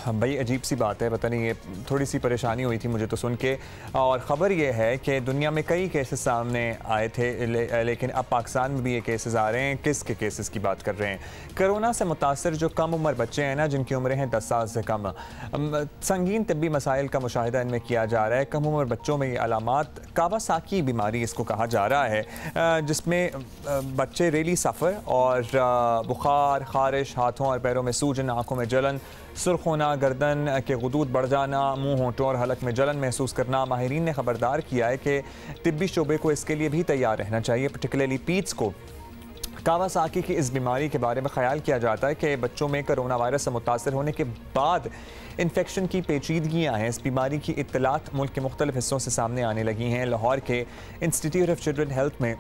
बड़ी अजीब सी बात है, पता नहीं, ये थोड़ी सी परेशानी हुई थी मुझे तो सुन के। और ख़बर ये है कि दुनिया में कई केसेस सामने आए थे, लेकिन अब पाकिस्तान में भी ये केसेस आ रहे हैं। किसके केसेस की बात कर रहे हैं? कोरोना से मुतासर जो कम उम्र बच्चे हैं ना, जिनकी उम्रें हैं 10 साल से कम, संगीन तिब्बी मसाइल का मुशाहिदा इनमें किया जा रहा है। कम उम्र बच्चों में ये अलामात कावासाकी बीमारी इसको कहा जा रहा है, जिसमें बच्चे रियली सफ़र और बुखार, खारिश, हाथों और पैरों में सूजन, आँखों में जलन, सुर्ख होना, गर्दन के गुदूद बढ़ जाना, मुंह, होंठों और हलक में जलन महसूस करना। माहिरीन ने खबरदार किया है कि तिब्बी शोबे को इसके लिए भी तैयार रहना चाहिए। पर्टिकुलरली पीट्स को कावासाकी की इस बीमारी के बारे में ख्याल किया जाता है कि बच्चों में कोरोना वायरस से मुतासर होने के बाद इन्फेक्शन की पेचीदगियाँ हैं। इस बीमारी की इत्तलात मुल्क के मुख्तलिफ हिस्सों से सामने आने लगी हैं। लाहौर के इंस्टीट्यूट ऑफ चिल्ड्रन हेल्थ में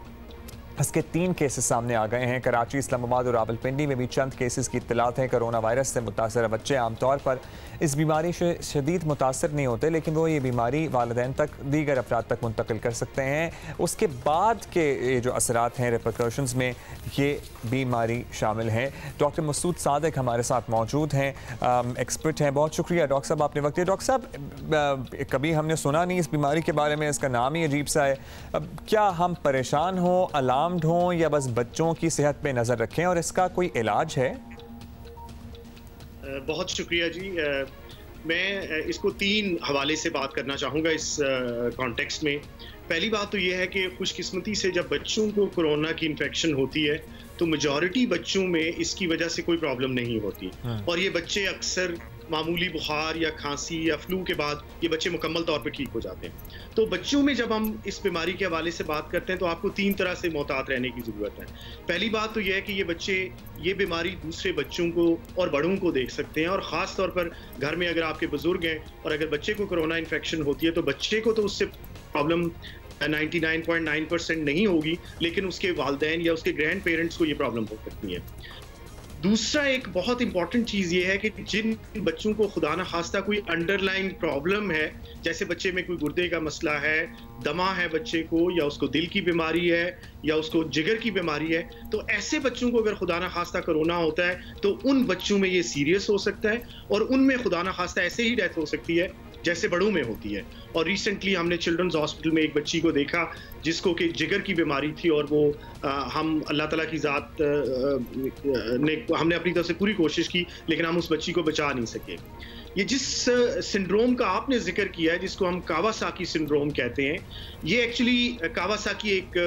इसके 3 केसेस सामने आ गए हैं। कराची, इस्लामाबाद और रावलपिंडी में भी चंद केसेस की इत्तलात हैं। कोरोना वायरस से मुतासर बच्चे आमतौर पर इस बीमारी से शदीद मुतासर नहीं होते, लेकिन वो ये बीमारी वालिदैन तक, दीगर अफराद तक मुंतकिल कर सकते हैं। उसके बाद के ये जो असरात हैं, रिपरकशंस में ये बीमारी शामिल है। डॉक्टर मसूद सादिक हमारे साथ मौजूद हैं, एक्सपर्ट हैं। बहुत शुक्रिया डॉक्टर साहब, आपने वक्त दिया। डॉक्टर साहब, कभी हमने सुना नहीं इस बीमारी के बारे में, इसका नाम ही अजीब सा है। क्या हम परेशान हों, अलार्म्ड हों, या बस बच्चों की सेहत पे नज़र रखें, और इसका कोई इलाज है? बहुत शुक्रिया जी। मैं इसको 3 हवाले से बात करना चाहूँगा इस कॉन्टेक्स्ट में। पहली बात तो ये है कि खुशकिस्मती से जब बच्चों को कोरोना की इन्फेक्शन होती है तो मेजॉरिटी बच्चों में इसकी वजह से कोई प्रॉब्लम नहीं होती, और ये बच्चे अक्सर मामूली बुखार या खांसी या फ्लू के बाद ये बच्चे मुकम्मल तौर पे ठीक हो जाते हैं। तो बच्चों में जब हम इस बीमारी के हवाले से बात करते हैं तो आपको 3 तरह से मोहतात रहने की ज़रूरत है। पहली बात तो यह है कि ये बच्चे ये बीमारी दूसरे बच्चों को और बड़ों को देख सकते हैं, और ख़ास तौर पर घर में अगर आपके बुजुर्ग हैं और अगर बच्चे को कोरोना इन्फेक्शन होती है तो बच्चे को तो उससे प्रॉब्लम 99.9% नहीं होगी, लेकिन उसके वालिदैन या उसके ग्रैंड पेरेंट्स को ये प्रॉब्लम हो सकती है। दूसरा एक बहुत इंपॉर्टेंट चीज़ ये है कि जिन बच्चों को खुदा न खास्ता कोई अंडरलाइन प्रॉब्लम है, जैसे बच्चे में कोई गुर्दे का मसला है, दमा है बच्चे को, या उसको दिल की बीमारी है, या उसको जिगर की बीमारी है, तो ऐसे बच्चों को अगर खुदा न खास्ता कोरोना होता है तो उन बच्चों में ये सीरियस हो सकता है, और उनमें खुदा न खास्ता ऐसे ही डेथ हो सकती है जैसे बड़ों में होती है। और रिसेंटली हमने चिल्ड्रंस हॉस्पिटल में एक बच्ची को देखा जिसको कि जिगर की बीमारी थी, और वो हम अल्लाह ताला की ज़ात ने हमने अपनी तरफ से पूरी कोशिश की, लेकिन हम उस बच्ची को बचा नहीं सके। ये जिस सिंड्रोम का आपने जिक्र किया है, जिसको हम कावासाकी सिंड्रोम कहते हैं, ये एक्चुअली कावासाकी एक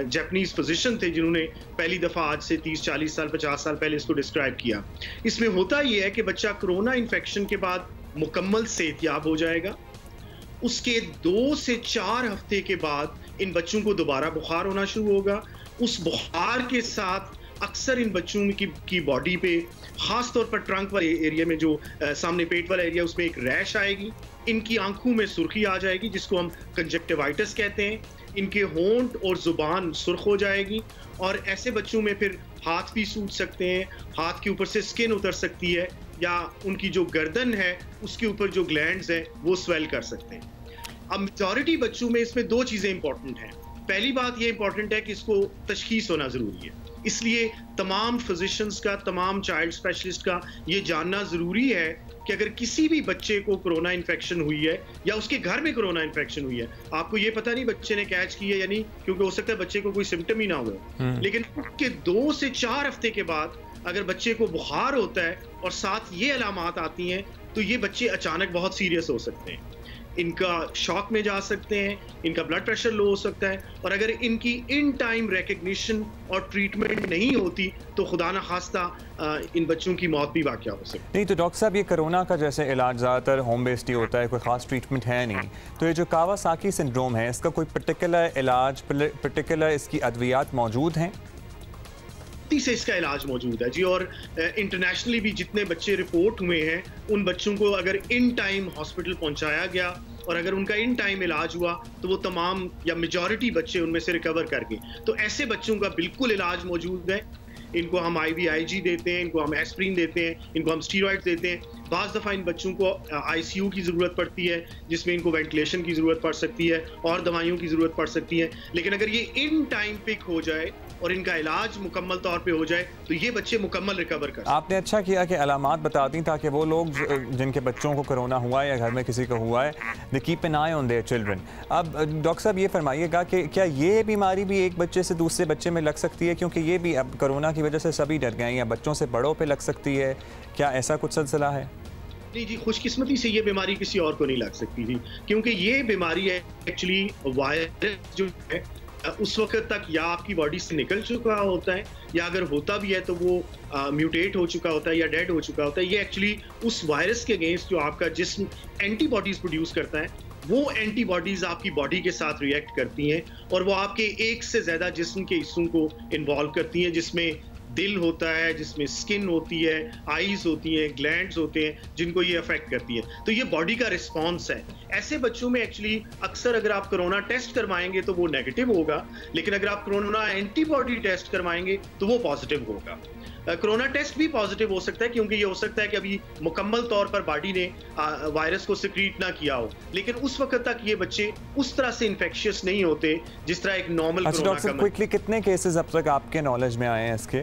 जापानीज़ फिजिशियन थे जिन्होंने पहली दफ़ा आज से 30-40 साल 50 साल पहले इसको डिस्क्राइब किया। इसमें होता ये है कि बच्चा कोरोना इन्फेक्शन के बाद मुकम्मल सेहतयाब हो जाएगा। उसके 2 से 4 हफ्ते के बाद इन बच्चों को दोबारा बुखार होना शुरू होगा। उस बुखार के साथ अक्सर इन बच्चों की बॉडी पे, ख़ास तौर पर ट्रंक वाले एरिया में, जो सामने पेट वाला एरिया, उसमें एक रैश आएगी। इनकी आंखों में सुर्खी आ जाएगी जिसको हम कंजक्टिवाइटिस कहते हैं। इनके होंठ और ज़ुबान सुर्ख हो जाएगी, और ऐसे बच्चों में फिर हाथ भी सूज सकते हैं, हाथ के ऊपर से स्किन उतर सकती है, या उनकी जो गर्दन है उसके ऊपर जो ग्लैंड्स हैं वो स्वेल कर सकते हैं। अब मेजॉरिटी बच्चों में इसमें 2 चीज़ें इंपॉर्टेंट हैं। पहली बात ये इंपॉर्टेंट है कि इसको तशखीस होना ज़रूरी है, इसलिए तमाम फिजिशियंस का, तमाम चाइल्ड स्पेशलिस्ट का ये जानना ज़रूरी है कि अगर किसी भी बच्चे को कोरोना इन्फेक्शन हुई है या उसके घर में कोरोना इन्फेक्शन हुई है, आपको ये पता नहीं बच्चे ने कैच की है या नहीं, क्योंकि हो सकता है बच्चे को कोई सिम्टम ही ना हुए, लेकिन उसके 2 से 4 हफ्ते के बाद अगर बच्चे को बुखार होता है और साथ ये अलामात आती हैं, तो ये बच्चे अचानक बहुत सीरियस हो सकते हैं। इनका शॉक में जा सकते हैं, इनका ब्लड प्रेशर लो हो सकता है, और अगर इनकी इन टाइम रिकग्निशन और ट्रीटमेंट नहीं होती तो खुदा न खास्ता इन बच्चों की मौत भी वाक़या हो सकती है। नहीं तो डॉक्टर साहब, ये कोरोना का जैसे इलाज ज़्यादातर होम बेस्ड ही होता है, कोई ख़ास ट्रीटमेंट है नहीं, तो ये जो कावासाकी सिंड्रोम है, इसका कोई पर्टिकुलर इलाज, पर्टिकुलर इसकी अद्वियात मौजूद हैं? से इसका इलाज मौजूद है जी, और इंटरनेशनली भी जितने बच्चे रिपोर्ट हुए हैं उन बच्चों को अगर इन टाइम हॉस्पिटल पहुंचाया गया और अगर उनका इन टाइम इलाज हुआ तो वो तमाम या मेजॉरिटी बच्चे उनमें से रिकवर कर गए। तो ऐसे बच्चों का बिल्कुल इलाज मौजूद है। इनको हम IVIG देते हैं, इनको हम एस्प्रिन देते हैं, इनको हम स्टीरॉइड्स देते हैं। बाज़ दफ़ा इन बच्चों को ICU की ज़रूरत पड़ती है जिसमें इनको वेंटिलेशन की ज़रूरत पड़ सकती है और दवाइयों की ज़रूरत पड़ सकती है। लेकिन अगर ये इन टाइम पिक हो जाए और इनका इलाज मुकम्मल तौर पे हो जाए तो ये बच्चे मुकम्मल रिकवर कर सकते हैं। आपने अच्छा किया कि अलामात बता दी ताकि वो लोग जिनके बच्चों को कोरोना हुआ है या घर में किसी को हुआ है, they keep an I on their children. अब डॉक्टर साहब ये फरमाइएगा कि क्या ये बीमारी भी एक बच्चे से दूसरे बच्चे में लग सकती है, क्योंकि ये भी अब कोरोना की वजह से सभी डर गए हैं, या बच्चों से बड़ों पे लग सकती है, क्या ऐसा कुछ सिलसिला है? नहीं जी, खुशकिस्मती से ये बीमारी किसी और को नहीं लग सकती थी, क्योंकि ये बीमारी एक्चुअली वायरस जो है उस वक्त तक या आपकी बॉडी से निकल चुका होता है, या अगर होता भी है तो वो म्यूटेट हो चुका होता है या डेड हो चुका होता है। ये एक्चुअली उस वायरस के अगेंस्ट जो आपका जिस्म एंटीबॉडीज प्रोड्यूस करता है, वो एंटीबॉडीज आपकी बॉडी के साथ रिएक्ट करती हैं और वो आपके एक से ज़्यादा जिस्म के हिस्सों को इन्वॉल्व करती हैं, जिसमें दिल होता है, जिसमें स्किन होती है, आईज होती हैं, ग्लैंड्स होते हैं, जिनको ये अफेक्ट करती है। तो ये बॉडी का रिस्पॉन्स है। ऐसे बच्चों में एक्चुअली अक्सर अगर आप कोरोना टेस्ट करवाएंगे तो वो नेगेटिव होगा, लेकिन अगर आप कोरोना एंटीबॉडी टेस्ट करवाएंगे तो वो पॉजिटिव होगा। कोरोना टेस्ट भी पॉजिटिव हो सकता है, क्योंकि ये हो सकता है कि अभी मुकम्मल तौर पर बॉडी ने वायरस को सिक्रीट ना किया हो, लेकिन उस वक्त तक ये बच्चे उस तरह से इन्फेक्शियस नहीं होते जिस तरह एक नॉर्मल कोरोना का। क्विकली कितने केसेस अब तक आपके नॉलेज में आए हैं इसके?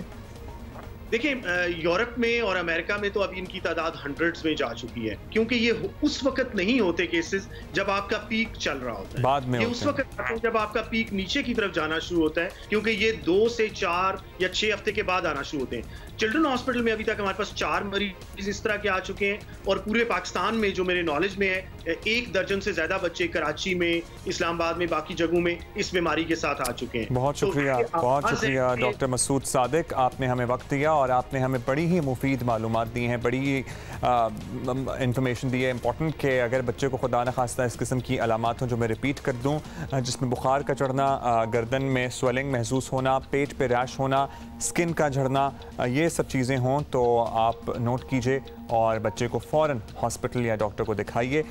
देखिए, यूरोप में और अमेरिका में तो अभी इनकी तादाद हंड्रेड्स में जा चुकी है, क्योंकि ये उस वक्त नहीं होते केसेस जब आपका पीक चल रहा होता है। बाद में ये उस वक्त जब आपका पीक नीचे की तरफ जाना शुरू होता है, क्योंकि ये 2 से 4 या 6 हफ्ते के बाद आना शुरू होते हैं। चिल्ड्रन हॉस्पिटल में अभी तक हमारे पास 4 मरीज इस तरह के आ चुके हैं, और पूरे पाकिस्तान में जो मेरे नॉलेज में है 1 दर्जन से ज्यादा बच्चे कराची में, इस्लामाबाद में, बाकी जगहों में इस बीमारी के साथ आ चुके हैं। बहुत शुक्रिया, बहुत शुक्रिया डॉक्टर मसूद सादिक, आपने हमें वक्त दिया और आपने हमें बड़ी ही मुफीद मालूमात दी हैं, बड़ी ही इंफॉर्मेशन दी है इंपॉर्टेंट, कि अगर बच्चे को खुदा न खास्ता इस किस्म की अलामात हों, जो मैं रिपीट कर दूं, जिसमें बुखार का चढ़ना, गर्दन में स्वेलिंग महसूस होना, पेट पे रैश होना, स्किन का झड़ना, ये सब चीज़ें हों तो आप नोट कीजिए और बच्चे को फ़ौरन हॉस्पिटल या डॉक्टर को दिखाइए।